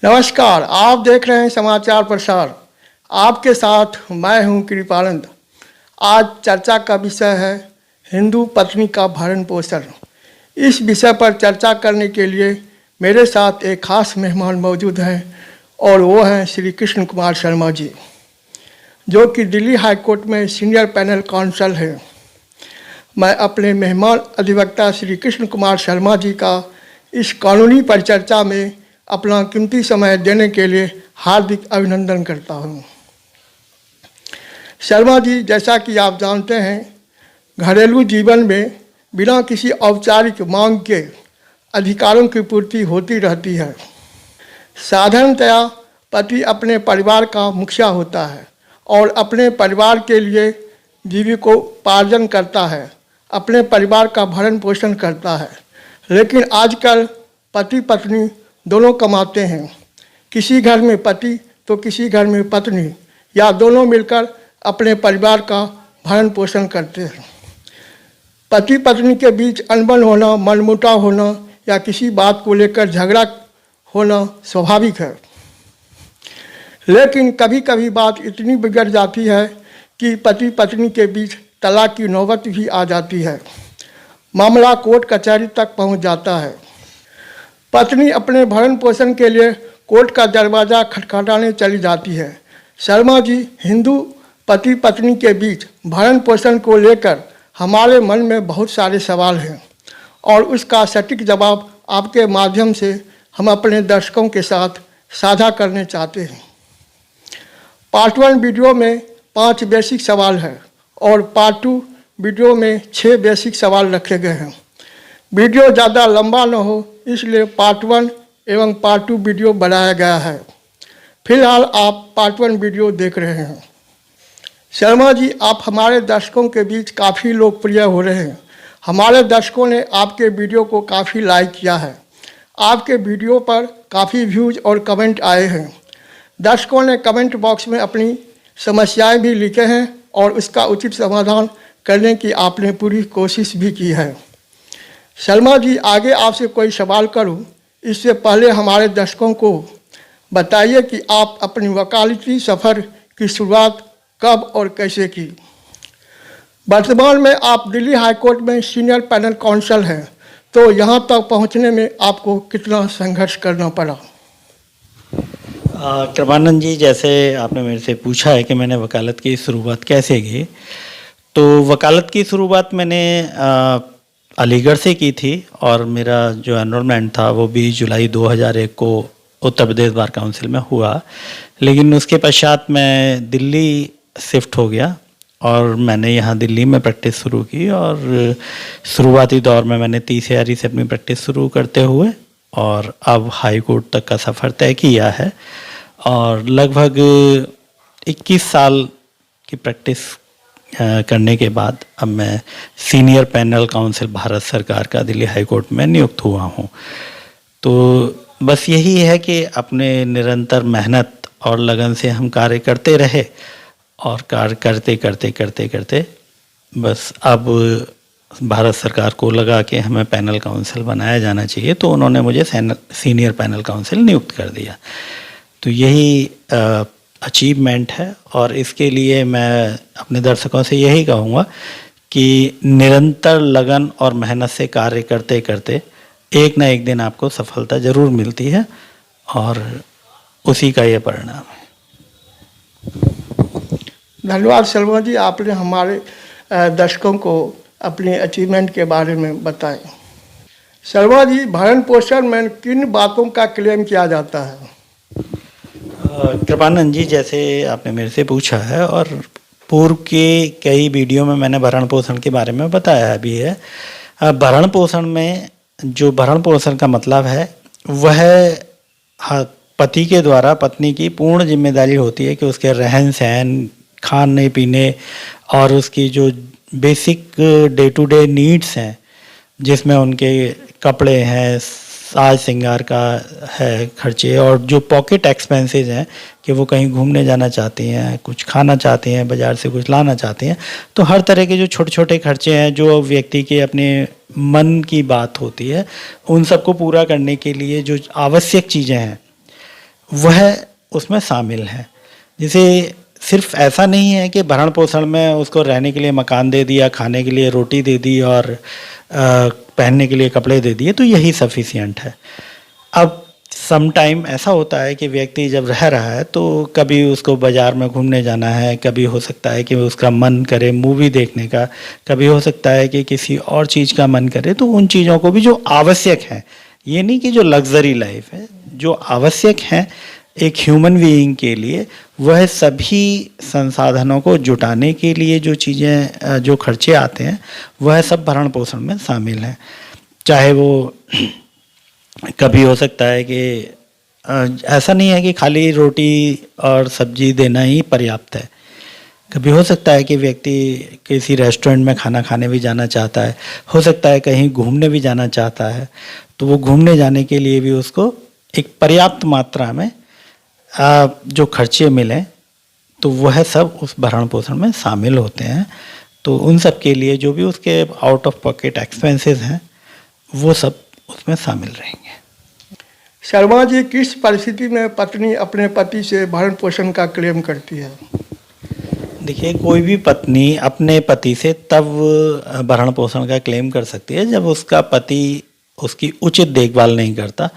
नमस्कार, आप देख रहे हैं समाचार प्रसार। आपके साथ मैं हूं कृपानंद। आज चर्चा का विषय है हिंदू पत्नी का भरण पोषण। इस विषय पर चर्चा करने के लिए मेरे साथ एक खास मेहमान मौजूद हैं और वो हैं श्री कृष्ण कुमार शर्मा जी, जो कि दिल्ली हाई कोर्ट में सीनियर पैनल काउंसिल हैं। मैं अपने मेहमान अधिवक्ता श्री कृष्ण कुमार शर्मा जी का इस कानूनी परिचर्चा में अपना कीमती समय देने के लिए हार्दिक अभिनंदन करता हूँ। शर्मा जी, जैसा कि आप जानते हैं, घरेलू जीवन में बिना किसी औपचारिक मांग के अधिकारों की पूर्ति होती रहती है। साधारणतया पति अपने परिवार का मुखिया होता है और अपने परिवार के लिए जीविकोपार्जन करता है, अपने परिवार का भरण पोषण करता है। लेकिन आजकल पति पत्नी दोनों कमाते हैं। किसी घर में पति तो किसी घर में पत्नी, या दोनों मिलकर अपने परिवार का भरण पोषण करते हैं। पति पत्नी के बीच अनबन होना, मनमुटाव होना या किसी बात को लेकर झगड़ा होना स्वाभाविक है। लेकिन कभी कभी बात इतनी बिगड़ जाती है कि पति पत्नी के बीच तलाक की नौबत भी आ जाती है। मामला कोर्ट कचहरी तक पहुंच जाता है। पत्नी अपने भरण पोषण के लिए कोर्ट का दरवाज़ा खटखटाने चली जाती है। शर्मा जी, हिंदू पति पत्नी के बीच भरण पोषण को लेकर हमारे मन में बहुत सारे सवाल हैं और उसका सटीक जवाब आपके माध्यम से हम अपने दर्शकों के साथ साझा करने चाहते हैं। पार्ट 1 वीडियो में 5 बेसिक सवाल हैं और पार्ट 2 वीडियो में 6 बेसिक सवाल रखे गए हैं। वीडियो ज़्यादा लंबा न हो, इसलिए पार्ट 1 एवं पार्ट 2 वीडियो बनाया गया है। फिलहाल आप पार्ट 1 वीडियो देख रहे हैं। शर्मा जी, आप हमारे दर्शकों के बीच काफ़ी लोकप्रिय हो रहे हैं। हमारे दर्शकों ने आपके वीडियो को काफ़ी लाइक किया है। आपके वीडियो पर काफ़ी व्यूज़ और कमेंट आए हैं। दर्शकों ने कमेंट बॉक्स में अपनी समस्याएं भी लिखे हैं और उसका उचित समाधान करने की आपने पूरी कोशिश भी की है। शर्मा जी, आगे आपसे कोई सवाल करूं, इससे पहले हमारे दर्शकों को बताइए कि आप अपनी वकालती सफ़र की शुरुआत कब और कैसे की। वर्तमान में आप दिल्ली हाई कोर्ट में सीनियर पैनल काउंसिल हैं, तो यहां तक पहुंचने में आपको कितना संघर्ष करना पड़ा? कृपानंद जी, जैसे आपने मेरे से पूछा है कि मैंने वकालत की शुरुआत कैसे की, तो वकालत की शुरुआत मैंने अलीगढ़ से की थी और मेरा जो एनरोलमेंट था वो 20 जुलाई 2001 को उत्तर प्रदेश बार काउंसिल में हुआ। लेकिन उसके पश्चात मैं दिल्ली शिफ्ट हो गया और मैंने यहाँ दिल्ली में प्रैक्टिस शुरू की और शुरुआती दौर में मैंने 30 यारी से अपनी प्रैक्टिस शुरू करते हुए और अब हाई कोर्ट तक का सफ़र तय किया है और लगभग 21 साल की प्रैक्टिस करने के बाद अब मैं सीनियर पैनल काउंसिल भारत सरकार का दिल्ली हाई कोर्ट में नियुक्त हुआ हूँ। तो बस यही है कि अपने निरंतर मेहनत और लगन से हम कार्य करते रहे और कार्य करते करते करते करते बस अब भारत सरकार को लगा कि हमें पैनल काउंसिल बनाया जाना चाहिए, तो उन्होंने मुझे सीनियर पैनल काउंसिल नियुक्त कर दिया। तो यही अचीवमेंट है और इसके लिए मैं अपने दर्शकों से यही कहूँगा कि निरंतर लगन और मेहनत से कार्य करते करते एक ना एक दिन आपको सफलता ज़रूर मिलती है और उसी का ये परिणाम है। धन्यवाद शर्मा जी, आपने हमारे दर्शकों को अपने अचीवमेंट के बारे में बताएं। शर्मा जी, भरण पोषण में किन बातों का क्लेम किया जाता है? कृपानंद जी, जैसे आपने मेरे से पूछा है और पूर्व के कई वीडियो में मैंने भरण पोषण के बारे में बताया भी है। भरण पोषण में जो भरण पोषण का मतलब है वह पति के द्वारा पत्नी की पूर्ण जिम्मेदारी होती है कि उसके रहन सहन, खाने पीने और उसकी जो basic day to day needs हैं, जिसमें उनके कपड़े हैं, साज श्रृंगार का है खर्चे और जो पॉकेट एक्सपेंसेस हैं कि वो कहीं घूमने जाना चाहती हैं, कुछ खाना चाहती हैं, बाज़ार से कुछ लाना चाहती हैं, तो हर तरह के जो छोटे छोटे खर्चे हैं जो व्यक्ति के अपने मन की बात होती है, उन सबको पूरा करने के लिए जो आवश्यक चीज़ें हैं वह उसमें शामिल है। जैसे सिर्फ ऐसा नहीं है कि भरण पोषण में उसको रहने के लिए मकान दे दिया, खाने के लिए रोटी दे दी और पहनने के लिए कपड़े दे दिए तो यही सफिशिएंट है। अब सम टाइम ऐसा होता है कि व्यक्ति जब रह रहा है तो कभी उसको बाज़ार में घूमने जाना है, कभी हो सकता है कि उसका मन करे मूवी देखने का, कभी हो सकता है कि किसी और चीज़ का मन करे, तो उन चीज़ों को भी जो आवश्यक है, ये नहीं कि जो लग्जरी लाइफ है, जो आवश्यक है एक ह्यूमन बीइंग के लिए, वह सभी संसाधनों को जुटाने के लिए जो चीज़ें जो खर्चे आते हैं वह सब भरण पोषण में शामिल हैं। चाहे वो कभी हो सकता है कि ऐसा नहीं है कि खाली रोटी और सब्जी देना ही पर्याप्त है। कभी हो सकता है कि व्यक्ति किसी रेस्टोरेंट में खाना खाने भी जाना चाहता है, हो सकता है कहीं घूमने भी जाना चाहता है, तो वो घूमने जाने के लिए भी उसको एक पर्याप्त मात्रा में जो खर्चे मिलें तो वह सब उस भरण पोषण में शामिल होते हैं। तो उन सब के लिए जो भी उसके आउट ऑफ पॉकेट एक्सपेंसेस हैं वो सब उसमें शामिल रहेंगे। शर्मा जी, किस परिस्थिति में पत्नी अपने पति से भरण पोषण का क्लेम करती है? देखिए, कोई भी पत्नी अपने पति से तब भरण पोषण का क्लेम कर सकती है जब उसका पति उसकी उचित देखभाल नहीं करता,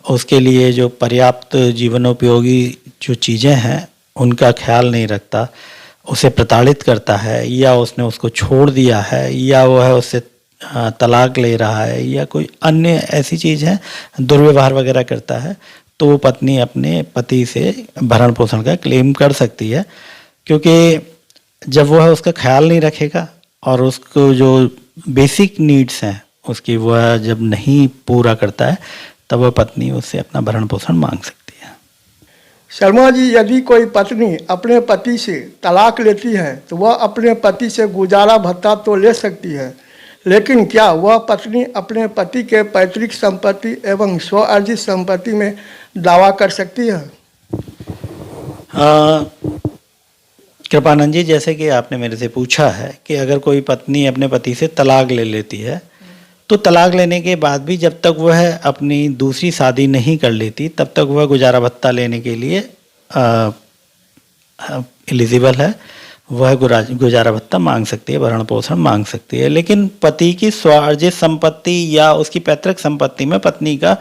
उसके लिए जो पर्याप्त जीवनोपयोगी जो चीज़ें हैं उनका ख्याल नहीं रखता, उसे प्रताड़ित करता है, या उसने उसको छोड़ दिया है, या वह उससे तलाक ले रहा है, या कोई अन्य ऐसी चीज़ है, दुर्व्यवहार वगैरह करता है, तो वो पत्नी अपने पति से भरण पोषण का क्लेम कर सकती है। क्योंकि जब वह उसका ख्याल नहीं रखेगा और उसको जो बेसिक नीड्स हैं उसकी वह जब नहीं पूरा करता है, तब वह पत्नी उससे अपना भरण पोषण मांग सकती है। शर्मा जी, यदि कोई पत्नी अपने पति से तलाक लेती है तो वह अपने पति से गुजारा भत्ता तो ले सकती है, लेकिन क्या वह पत्नी अपने पति के पैतृक संपत्ति एवं स्व अर्जित संपत्ति में दावा कर सकती है? कृपानंद जी, जैसे कि आपने मेरे से पूछा है कि अगर कोई पत्नी अपने पति से तलाक ले लेती है तो तलाक लेने के बाद भी जब तक वह अपनी दूसरी शादी नहीं कर लेती तब तक वह गुजारा भत्ता लेने के लिए एलिजिबल है, वह गुजारा भत्ता मांग सकती है, भरण पोषण मांग सकती है। लेकिन पति की स्वार्जित संपत्ति या उसकी पैतृक संपत्ति में पत्नी का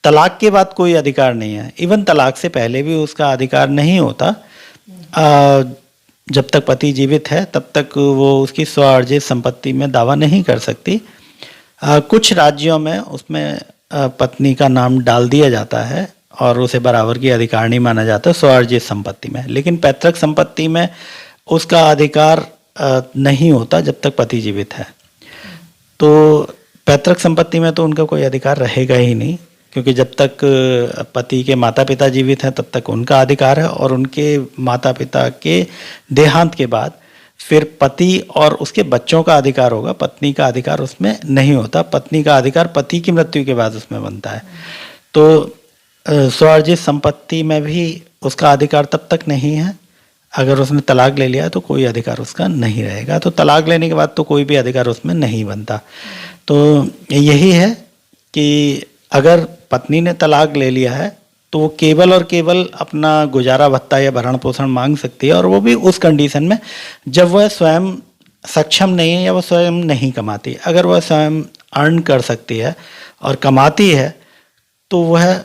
तलाक के बाद कोई अधिकार नहीं है। इवन तलाक से पहले भी उसका अधिकार नहीं होता। जब तक पति जीवित है तब तक वो उसकी स्वार्जित संपत्ति में दावा नहीं कर सकती। कुछ राज्यों में उसमें पत्नी का नाम डाल दिया जाता है और उसे बराबर की अधिकारनी माना जाता है स्वार्जित संपत्ति में, लेकिन पैतृक संपत्ति में उसका अधिकार नहीं होता जब तक पति जीवित है। तो पैतृक संपत्ति में तो उनका कोई अधिकार रहेगा ही नहीं, क्योंकि जब तक पति के माता पिता जीवित हैं तब तक उनका अधिकार है, और उनके माता पिता के देहांत के बाद फिर पति और उसके बच्चों का अधिकार होगा, पत्नी का अधिकार उसमें नहीं होता। पत्नी का अधिकार पति की मृत्यु के बाद उसमें बनता है। तो स्वार्जित संपत्ति में भी उसका अधिकार तब तक नहीं है। अगर उसने तलाक ले लिया तो कोई अधिकार उसका नहीं रहेगा। तो तलाक लेने के बाद तो कोई भी अधिकार उसमें नहीं बनता। तो यही है कि अगर पत्नी ने तलाक ले लिया है तो वो केवल और केवल अपना गुजारा भत्ता या भरण पोषण मांग सकती है, और वो भी उस कंडीशन में जब वह स्वयं सक्षम नहीं है या वह स्वयं नहीं कमाती। अगर वह स्वयं अर्न कर सकती है और कमाती है तो वह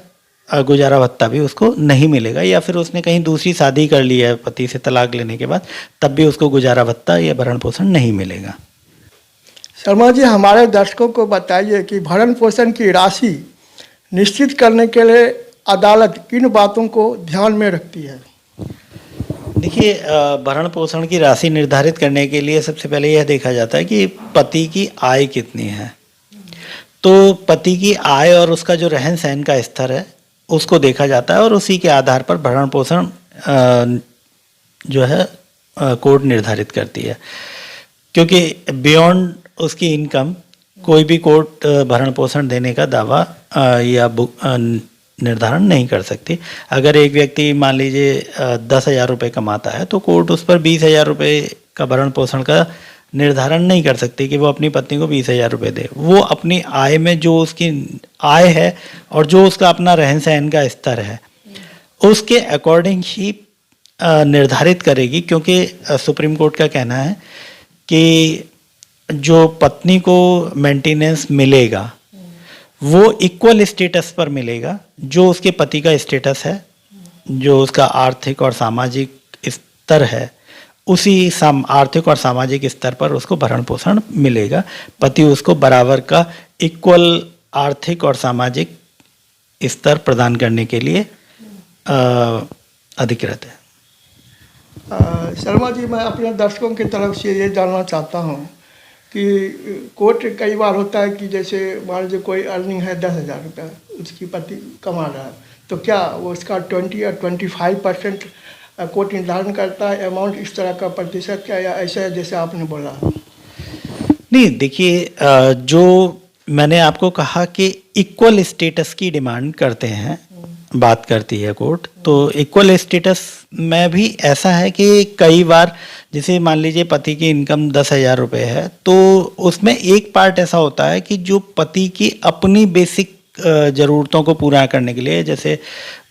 गुजारा भत्ता भी उसको नहीं मिलेगा, या फिर उसने कहीं दूसरी शादी कर ली है पति से तलाक लेने के बाद, तब भी उसको गुजारा भत्ता या भरण पोषण नहीं मिलेगा। शर्मा जी, हमारे दर्शकों को बताइए कि भरण पोषण की राशि निश्चित करने के लिए अदालत किन बातों को ध्यान में रखती है? देखिए, भरण पोषण की राशि निर्धारित करने के लिए सबसे पहले यह देखा जाता है कि पति की आय कितनी है। तो पति की आय और उसका जो रहन सहन का स्तर है उसको देखा जाता है, और उसी के आधार पर भरण पोषण जो है कोर्ट निर्धारित करती है। क्योंकि बियॉन्ड उसकी इनकम कोई भी कोर्ट भरण पोषण देने का दावा या निर्धारण नहीं कर सकती। अगर एक व्यक्ति मान लीजिए 10,000 रुपये कमाता है तो कोर्ट उस पर 20,000 रुपये का भरण पोषण का निर्धारण नहीं कर सकती कि वो अपनी पत्नी को 20,000 रुपये दे। वो अपनी आय में जो उसकी आय है और जो उसका अपना रहन सहन का स्तर है उसके अकॉर्डिंग ही निर्धारित करेगी, क्योंकि सुप्रीम कोर्ट का कहना है कि जो पत्नी को मेंटेनेंस मिलेगा वो इक्वल स्टेटस पर मिलेगा जो उसके पति का स्टेटस है, जो उसका आर्थिक और सामाजिक स्तर है, उसी आर्थिक और सामाजिक स्तर पर उसको भरण पोषण मिलेगा। पति उसको बराबर का इक्वल आर्थिक और सामाजिक स्तर प्रदान करने के लिए अधिकृत है। शर्मा जी, मैं अपने दर्शकों की तरफ से ये जानना चाहता हूँ कि कोर्ट कई बार होता है कि जैसे मान लीजिए कोई अर्निंग है 10,000 रुपये, उसकी पति कमा रहा है, तो क्या वो उसका 20 या 25% कोर्ट निर्धारण करता है अमाउंट, इस तरह का प्रतिशत क्या, या ऐसा है जैसे आपने बोला? नहीं, देखिए, जो मैंने आपको कहा कि इक्वल स्टेटस की डिमांड करते हैं, बात करती है कोर्ट, तो इक्वल स्टेटस में भी ऐसा है कि कई बार जैसे मान लीजिए पति की इनकम 10,000 रुपये है, तो उसमें एक पार्ट ऐसा होता है कि जो पति की अपनी बेसिक ज़रूरतों को पूरा करने के लिए, जैसे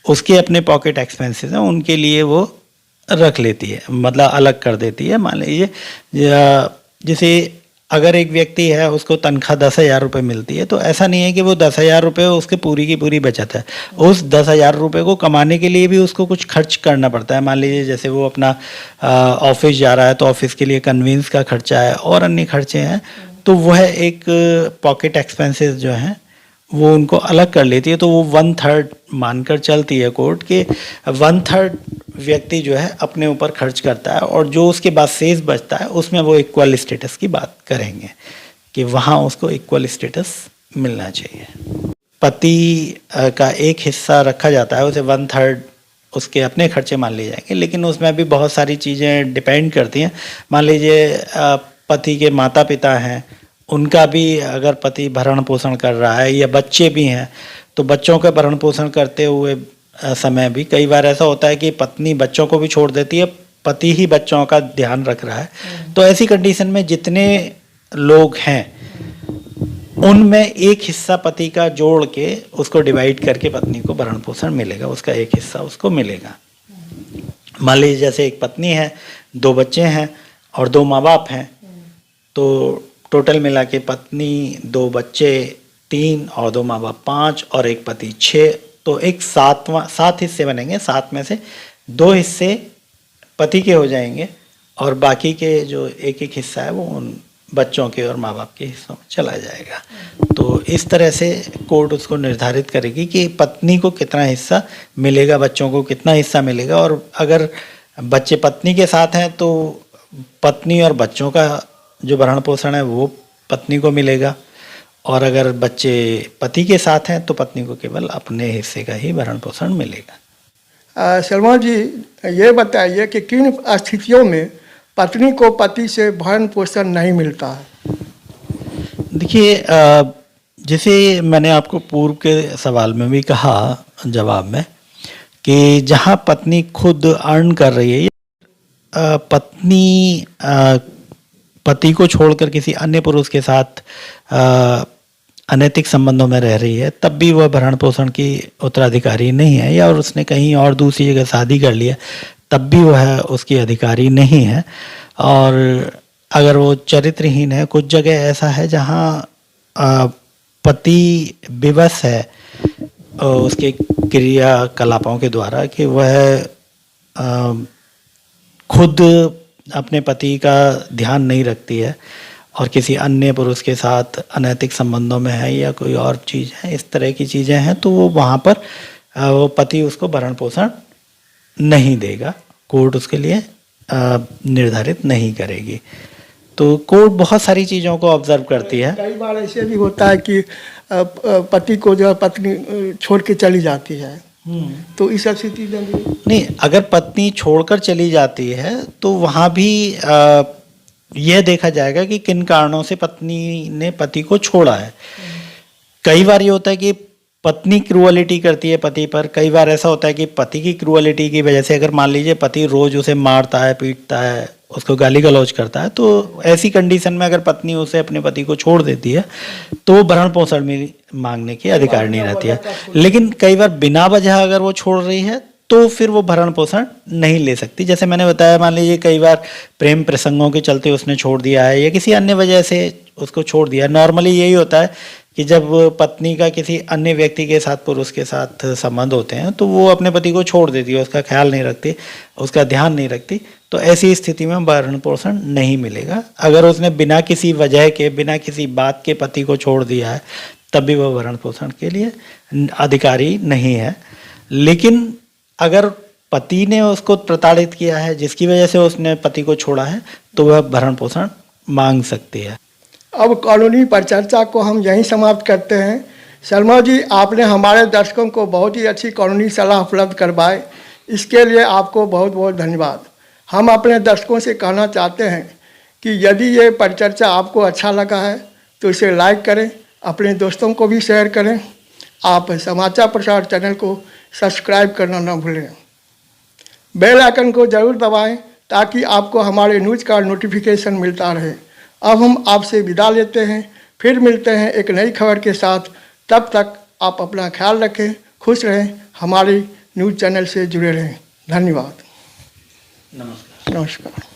उसके अपने पॉकेट एक्सपेंसेस हैं, उनके लिए वो रख लेती है, मतलब अलग कर देती है। मान लीजिए जैसे अगर एक व्यक्ति है, उसको तनख्वाह 10,000 रुपये मिलती है, तो ऐसा नहीं है कि वो 10,000 रुपये उसके पूरी की पूरी बचत है। उस 10,000 रुपये को कमाने के लिए भी उसको कुछ खर्च करना पड़ता है। मान लीजिए जैसे वो अपना ऑफिस जा रहा है, तो ऑफिस के लिए कन्वींस का खर्चा है और अन्य खर्चे हैं, तो वह एक पॉकेट एक्सपेंसेस जो हैं वो उनको अलग कर लेती है। तो वो 1/3 मानकर चलती है कोर्ट के 1/3 व्यक्ति जो है अपने ऊपर खर्च करता है, और जो उसके बाद शेष बचता है उसमें वो इक्वल स्टेटस की बात करेंगे कि वहाँ उसको इक्वल स्टेटस मिलना चाहिए। पति का एक हिस्सा रखा जाता है, उसे 1/3 उसके अपने खर्चे मान लिए जाएंगे, लेकिन उसमें भी बहुत सारी चीज़ें डिपेंड करती हैं। मान लीजिए पति के माता पिता हैं, उनका भी अगर पति भरण पोषण कर रहा है, या बच्चे भी हैं, तो बच्चों का भरण पोषण करते हुए समय भी कई बार ऐसा होता है कि पत्नी बच्चों को भी छोड़ देती है, पति ही बच्चों का ध्यान रख रहा है। तो ऐसी कंडीशन में जितने लोग हैं उनमें एक हिस्सा पति का जोड़ के उसको डिवाइड करके पत्नी को भरण पोषण मिलेगा, उसका एक हिस्सा उसको मिलेगा। मान लीजिए जैसे एक पत्नी है, 2 बच्चे हैं और 2 माँ बाप हैं, तो टोटल मिला के पत्नी, 2 बच्चे 3 और 2 माँ बाप 5 और एक पति 6, तो एक 7 हिस्से बनेंगे। 7 में से 2 हिस्से पति के हो जाएंगे और बाकी के जो एक हिस्सा है वो उन बच्चों के और माँ बाप के हिस्सों में चला जाएगा। तो इस तरह से कोर्ट उसको निर्धारित करेगी कि पत्नी को कितना हिस्सा मिलेगा, बच्चों को कितना हिस्सा मिलेगा, और अगर बच्चे पत्नी के साथ हैं तो पत्नी और बच्चों का जो भरण पोषण है वो पत्नी को मिलेगा, और अगर बच्चे पति के साथ हैं तो पत्नी को केवल अपने हिस्से का ही भरण पोषण मिलेगा। शर्मा जी, ये बताइए कि किन स्थितियों में पत्नी को पति से भरण पोषण नहीं मिलता है? देखिए, जैसे मैंने आपको पूर्व के सवाल में भी कहा जवाब में कि जहाँ पत्नी खुद अर्न कर रही है, पत्नी पति को छोड़कर किसी अन्य पुरुष के साथ अनैतिक संबंधों में रह रही है, तब भी वह भरण पोषण की उत्तराधिकारी नहीं है, या और उसने कहीं और दूसरी जगह शादी कर लिया तब भी वह उसकी अधिकारी नहीं है। और अगर वो चरित्रहीन है, कुछ जगह ऐसा है जहाँ पति विवश है उसके क्रियाकलापों के द्वारा कि वह खुद अपने पति का ध्यान नहीं रखती है और किसी अन्य पुरुष के साथ अनैतिक संबंधों में है या कोई और चीज़ है, इस तरह की चीज़ें हैं, तो वो वहाँ पर वो पति उसको भरण पोषण नहीं देगा, कोर्ट उसके लिए निर्धारित नहीं करेगी। तो कोर्ट बहुत सारी चीज़ों को ऑब्जर्व करती है। कई बार ऐसे भी होता है कि पति को जो पत्नी छोड़ के चली जाती है, तो इस स्थिति में नहीं, अगर पत्नी छोड़कर चली जाती है तो वहाँ भी यह देखा जाएगा कि किन कारणों से पत्नी ने पति को छोड़ा है। कई बार ये होता है कि पत्नी क्रूअलिटी करती है पति पर, कई बार ऐसा होता है कि पति की क्रूअलिटी की वजह से, अगर मान लीजिए पति रोज उसे मारता है, पीटता है, उसको गाली गलौज करता है, तो ऐसी कंडीशन में अगर पत्नी उसे अपने पति को छोड़ देती है तो भरण पोषण में मांगने की अधिकार नहीं रहती है। लेकिन कई बार बिना वजह अगर वो छोड़ रही है तो फिर वो भरण पोषण नहीं ले सकती। जैसे मैंने बताया, मान लीजिए कई बार प्रेम प्रसंगों के चलते उसने छोड़ दिया है या किसी अन्य वजह से उसको छोड़ दिया। नॉर्मली यही होता है कि जब पत्नी का किसी अन्य व्यक्ति के साथ, पुरुष के साथ संबंध होते हैं तो वो अपने पति को छोड़ देती है, उसका ख्याल नहीं रखती, उसका ध्यान नहीं रखती, तो ऐसी स्थिति में भरण पोषण नहीं मिलेगा। अगर उसने बिना किसी वजह के, बिना किसी बात के पति को छोड़ दिया है तब भी वह भरण पोषण के लिए अधिकारी नहीं है। लेकिन अगर पति ने उसको प्रताड़ित किया है, जिसकी वजह से उसने पति को छोड़ा है, तो वह भरण पोषण मांग सकती है। अब कानूनी परिचर्चा को हम यहीं समाप्त करते हैं। शर्मा जी, आपने हमारे दर्शकों को बहुत ही अच्छी कानूनी सलाह उपलब्ध करवाई, इसके लिए आपको बहुत बहुत धन्यवाद। हम अपने दर्शकों से कहना चाहते हैं कि यदि ये परिचर्चा आपको अच्छा लगा है तो इसे लाइक करें, अपने दोस्तों को भी शेयर करें। आप समाचार प्रसार चैनल को सब्सक्राइब करना न भूलें। बेल आइकन को जरूर दबाएं ताकि आपको हमारे न्यूज़ का नोटिफिकेशन मिलता रहे। अब हम आपसे विदा लेते हैं, फिर मिलते हैं एक नई खबर के साथ। तब तक आप अपना ख्याल रखें, खुश रहें, हमारे न्यूज़ चैनल से जुड़े रहें। धन्यवाद। नमस्कार। नमस्कार।